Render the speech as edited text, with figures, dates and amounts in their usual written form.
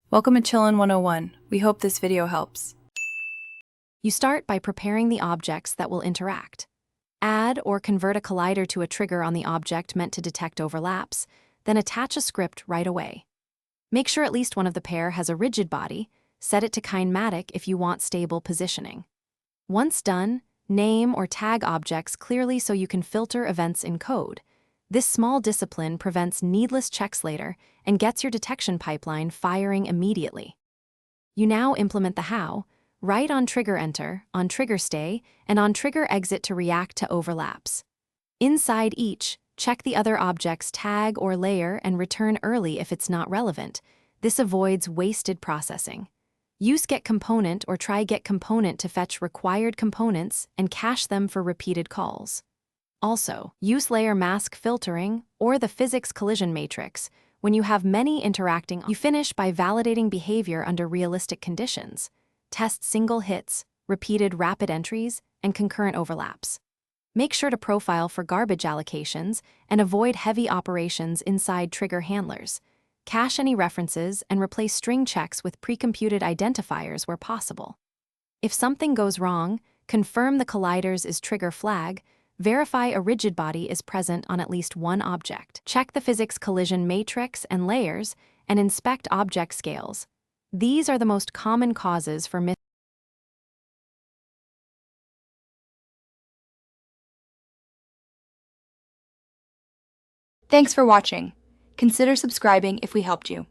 Welcome to Chillin' 101. We hope this video helps. You start by preparing the objects that will interact. Add or convert a collider to a trigger on the object meant to detect overlaps, then attach a script right away. Make sure at least one of the pair has a rigid body. Set it to kinematic if you want stable positioning. Once done, name or tag objects clearly so you can filter events in code. This small discipline prevents needless checks later and gets your detection pipeline firing immediately. You now implement the how, write on trigger enter, on trigger stay, and on trigger exit to react to overlaps. Inside each, check the other object's tag or layer and return early if it's not relevant. This avoids wasted processing. Use getComponent or try getComponent to fetch required components and cache them for repeated calls. Also, use layer mask filtering or the physics collision matrix when you have many interacting. You finish by validating behavior under realistic conditions. Test single hits, repeated rapid entries, and concurrent overlaps. Make sure to profile for garbage allocations and avoid heavy operations inside trigger handlers. Cache any references and replace string checks with pre-computed identifiers where possible. If something goes wrong, confirm the colliders is trigger flag. Verify a rigid body is present on at least one object. Check the physics collision matrix and layers, and inspect object scales. These are the most common causes for Thanks for watching. Consider subscribing if we helped you.